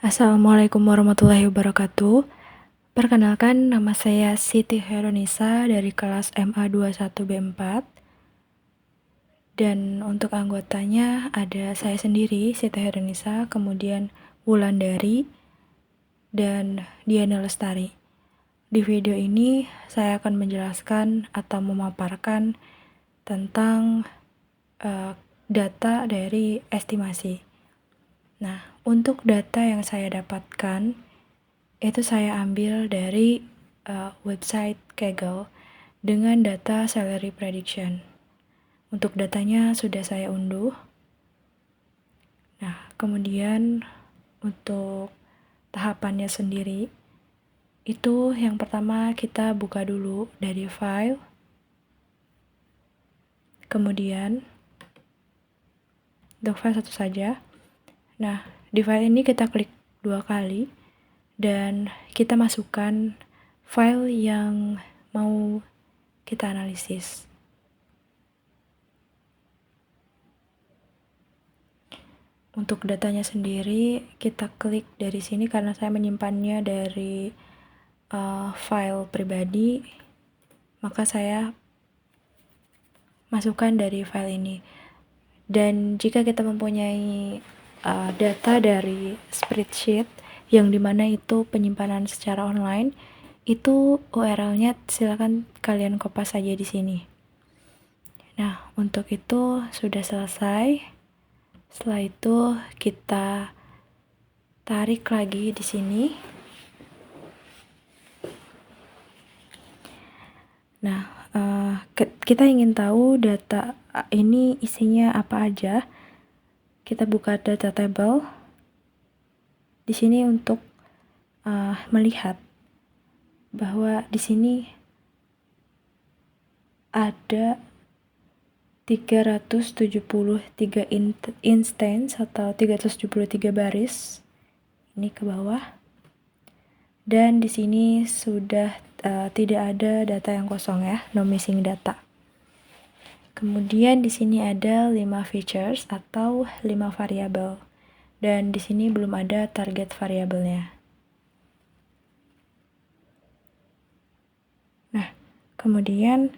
Assalamualaikum warahmatullahi wabarakatuh. Perkenalkan, nama saya Siti Heronisa dari kelas MA 21B4. Dan untuk anggotanya ada saya sendiri, Siti Heronisa, kemudian Wulandari, dan Diana Lestari. Di video ini saya akan menjelaskan atau memaparkan tentang data dari estimasi. Nah, untuk data yang saya dapatkan itu saya ambil dari website Kaggle dengan data salary prediction. Untuk datanya sudah saya unduh. Nah, kemudian untuk tahapannya sendiri, itu yang pertama kita buka dulu dari file. Kemudian, untuk file satu saja. Nah, di file ini kita klik 2 kali dan kita masukkan file yang mau kita analisis. Untuk datanya sendiri, kita klik dari sini karena saya menyimpannya dari file pribadi, maka saya masukkan dari file ini. Dan jika kita mempunyai data dari spreadsheet yang dimana itu penyimpanan secara online, itu URL-nya silakan kalian kopas saja di sini. Nah, untuk itu sudah selesai. Setelah itu kita tarik lagi di sini. Nah, kita ingin tahu data ini isinya apa aja. Kita buka data table di sini untuk melihat bahwa di sini ada 373 instance atau 373 baris ini ke bawah. Dan di sini sudah tidak ada data yang kosong ya, no missing data. Kemudian di sini ada 5 features atau 5 variabel. Dan di sini belum ada target variabelnya. Nah, kemudian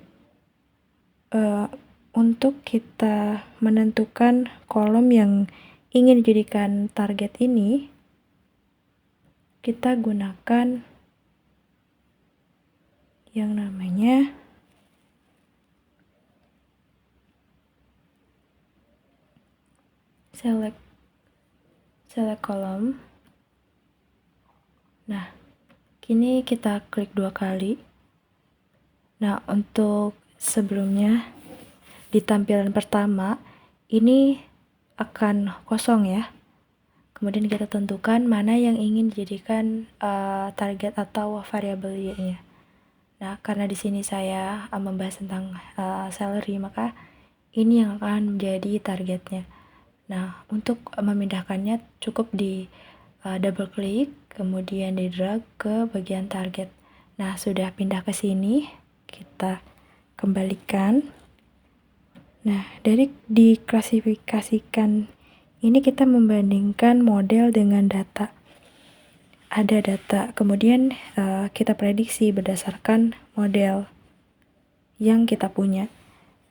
untuk kita menentukan kolom yang ingin dijadikan target ini, kita gunakan yang namanya select column. Nah, kini kita klik 2 kali. Nah, untuk sebelumnya di tampilan pertama ini akan kosong ya. Kemudian kita tentukan mana yang ingin dijadikan target atau variabel y-nya. Nah, karena di sini saya membahas tentang salary, maka ini yang akan menjadi targetnya. Nah, untuk memindahkannya cukup di double klik, kemudian di drag ke bagian target. Nah, sudah pindah ke sini, kita kembalikan. Nah, dari diklasifikasikan ini kita membandingkan model dengan data. Ada data, kemudian kita prediksi berdasarkan model yang kita punya.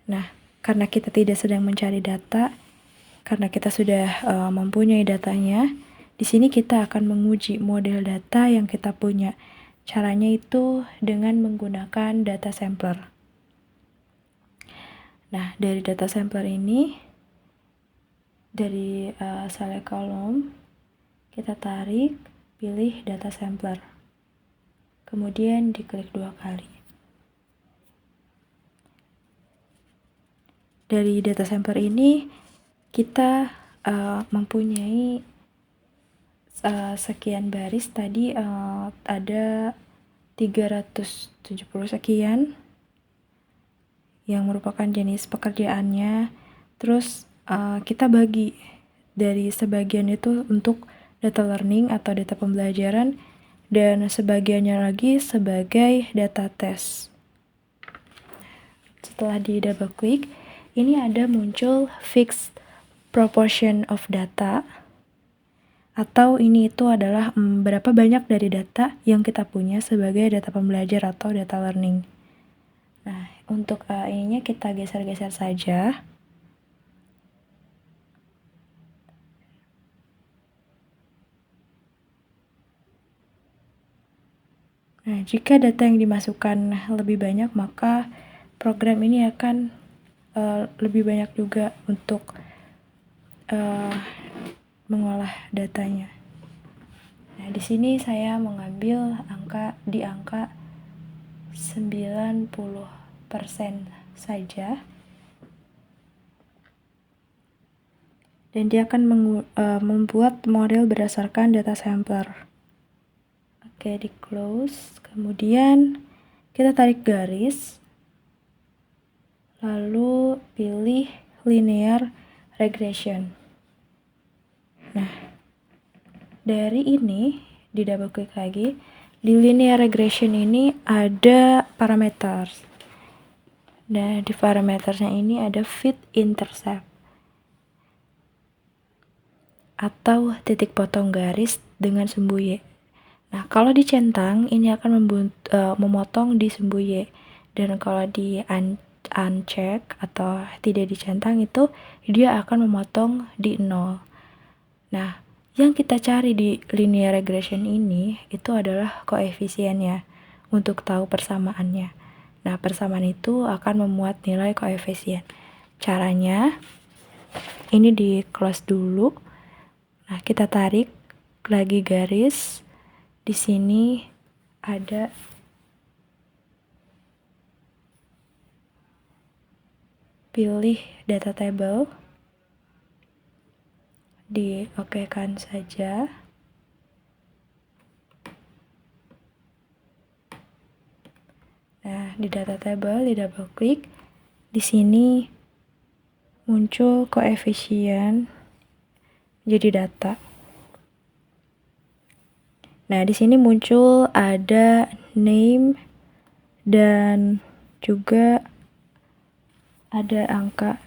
Nah, karena kita tidak sedang mencari data, karena kita sudah mempunyai datanya, di sini kita akan menguji model data yang kita punya. Caranya itu dengan menggunakan data sampler. Nah, dari data sampler ini, dari select column, kita tarik, pilih data sampler. Kemudian diklik 2 kali. Dari data sampler ini, kita mempunyai sekian baris. Tadi ada 370 sekian yang merupakan jenis pekerjaannya. Terus kita bagi dari sebagian itu untuk data learning atau data pembelajaran, dan sebagiannya lagi sebagai data tes. Setelah di double klik, ini ada muncul fixed proportion of data. atau ini itu adalah berapa banyak dari data yang kita punya sebagai data pembelajar atau data learning. Nah, untuk ininya kita geser-geser saja. Nah, jika data yang dimasukkan lebih banyak, maka program ini akan lebih banyak juga untuk mengolah datanya. Nah, di sini saya mengambil angka 90% saja. Dan dia akan membuat model berdasarkan data sampler. Oke, di close. Kemudian kita tarik garis. Lalu pilih linear regression. Nah, dari ini di double klik lagi. Di linear regression ini ada parameter. Nah, di parameternya ini ada fit intercept atau titik potong garis dengan sumbu Y. Nah, kalau dicentang ini akan memotong di sumbu Y. Dan kalau di uncheck atau tidak dicentang itu dia akan memotong di 0. Nah, yang kita cari di linear regression ini itu adalah koefisiennya untuk tahu persamaannya. Nah, persamaan itu akan memuat nilai koefisien. Caranya ini di close dulu. Nah, kita tarik lagi garis. Di sini ada pilih data table. Di-okekan saja. Nah, di data table di double klik. Di sini muncul koefisien jadi data. Nah, di sini muncul ada name dan juga ada angka.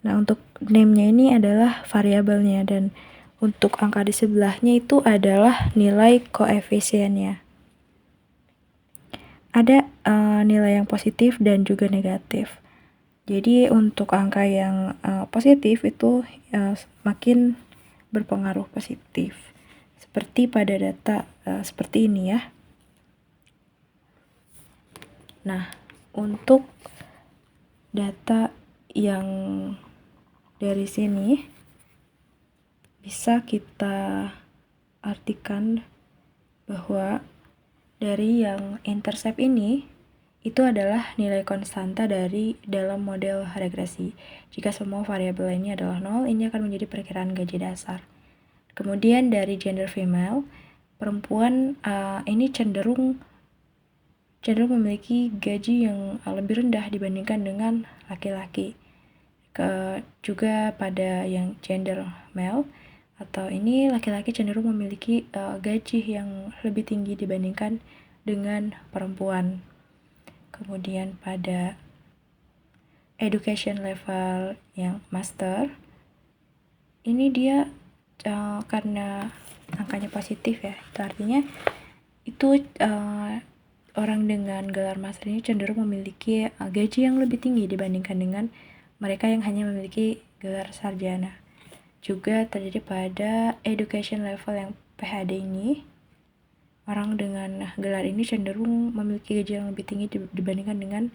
Nah, untuk name-nya ini adalah variabelnya dan untuk angka di sebelahnya itu adalah nilai koefisiennya. Ada nilai yang positif dan juga negatif. Jadi untuk angka yang positif itu makin berpengaruh positif. Seperti pada data seperti ini ya. Nah, untuk data yang dari sini bisa kita artikan bahwa dari yang intercept ini itu adalah nilai konstanta dari dalam model regresi. Jika semua variabel ini adalah 0, ini akan menjadi perkiraan gaji dasar. Kemudian dari gender female, perempuan ini cenderung memiliki gaji yang lebih rendah dibandingkan dengan laki-laki. Juga pada yang gender male atau ini laki-laki cenderung memiliki gaji yang lebih tinggi dibandingkan dengan perempuan. Kemudian pada education level yang master, ini dia karena angkanya positif ya, itu artinya itu orang dengan gelar master ini cenderung memiliki gaji yang lebih tinggi dibandingkan dengan mereka yang hanya memiliki gelar sarjana. Juga terjadi pada education level yang PhD ini, orang dengan gelar ini cenderung memiliki gaji yang lebih tinggi dibandingkan dengan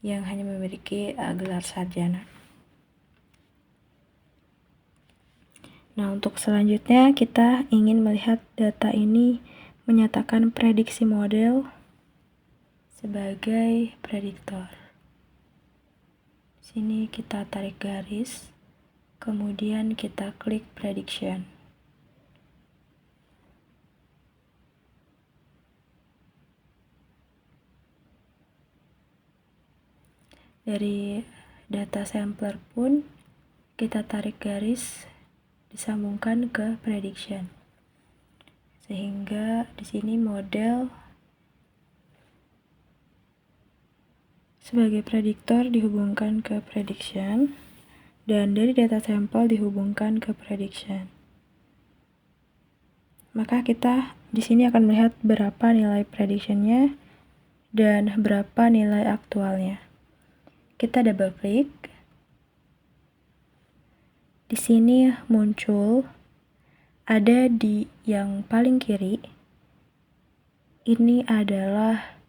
yang hanya memiliki gelar sarjana. Nah, untuk selanjutnya kita ingin melihat data ini menyatakan prediksi model sebagai prediktor. Sini kita tarik garis, kemudian kita klik prediction. Dari data sampler pun kita tarik garis disambungkan ke prediction. Sehingga di sini model sebagai prediktor dihubungkan ke prediction dan dari data sampel dihubungkan ke prediction. maka kita di sini akan melihat berapa nilai prediction-nya dan berapa nilai aktualnya. Kita double klik. Di sini muncul ada di yang paling kiri. Ini adalah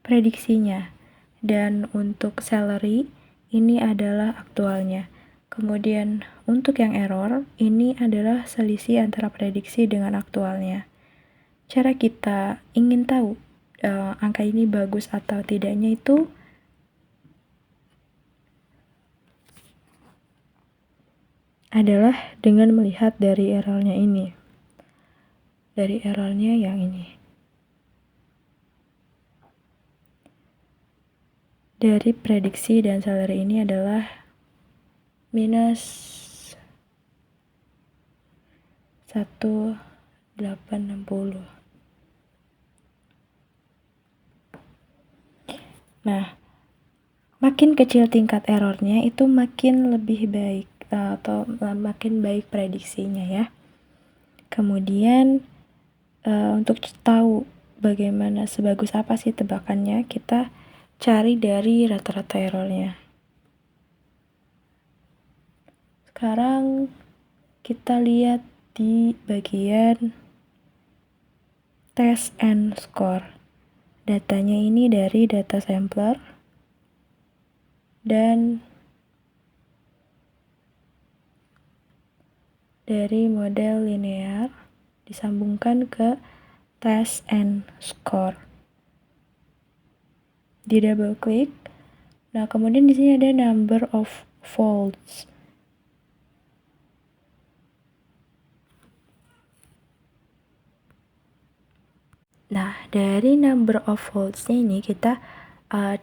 prediksinya. Dan untuk salary ini adalah aktualnya. Kemudian untuk yang error, ini adalah selisih antara prediksi dengan aktualnya. Cara kita ingin tahu angka ini bagus atau tidaknya itu adalah dengan melihat dari errornya ini. Dari errornya yang ini. Dari prediksi dan salary ini adalah minus 1.860. Nah, makin kecil tingkat errornya itu makin lebih baik atau makin baik prediksinya ya. Kemudian untuk tahu bagaimana sebagus apa sih tebakannya, kita cari dari rata-rata errornya. Sekarang kita lihat di bagian test and score. Datanya ini dari data sampler dan dari model linear disambungkan ke test and score. Di double klik. Nah, kemudian di sini ada number of faults. Nah, dari number of faults ini kita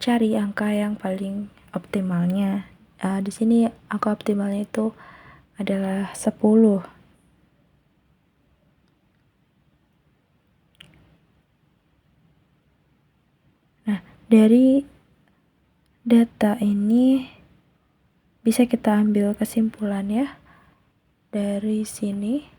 cari angka yang paling optimalnya. Di sini angka optimalnya itu adalah 10. Nah, dari data ini bisa kita ambil kesimpulan ya dari sini.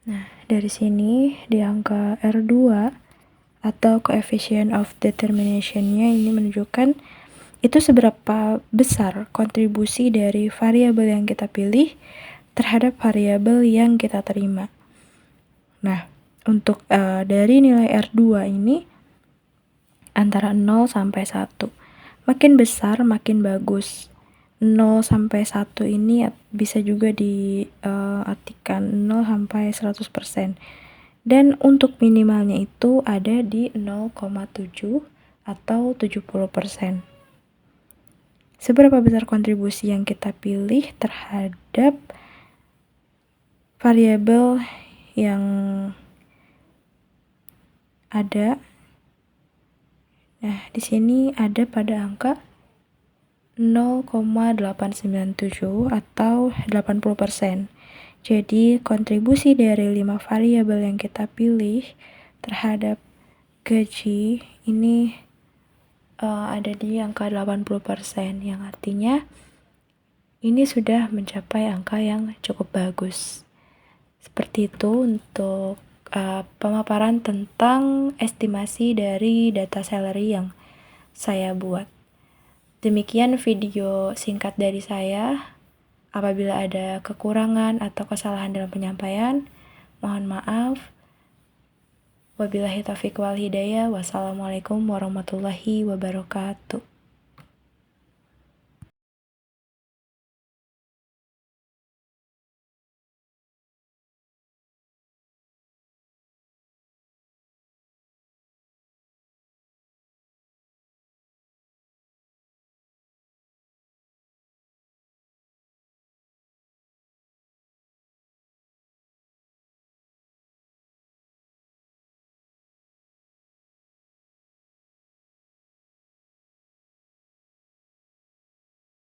Nah, dari sini di angka R2 atau coefficient of determination-nya ini menunjukkan itu seberapa besar kontribusi dari variabel yang kita pilih terhadap variabel yang kita terima. Nah, untuk dari nilai R2 ini antara 0 sampai 1. Makin besar makin bagus. 0 sampai 1 ini bisa juga diartikan 0 sampai 100%. Dan untuk minimalnya itu ada di 0,7 atau 70%. Seberapa besar kontribusi yang kita pilih terhadap variabel yang ada. Nah, di sini ada pada angka 0,897 atau 80%. Jadi, kontribusi dari 5 variabel yang kita pilih terhadap gaji ini ada di angka 80%, yang artinya ini sudah mencapai angka yang cukup bagus. Seperti itu untuk pemaparan tentang estimasi dari data salary yang saya buat. Demikian video singkat dari saya. Apabila ada kekurangan atau kesalahan dalam penyampaian, mohon maaf. Wabillahi taufiq wal hidayah. Wassalamualaikum warahmatullahi wabarakatuh.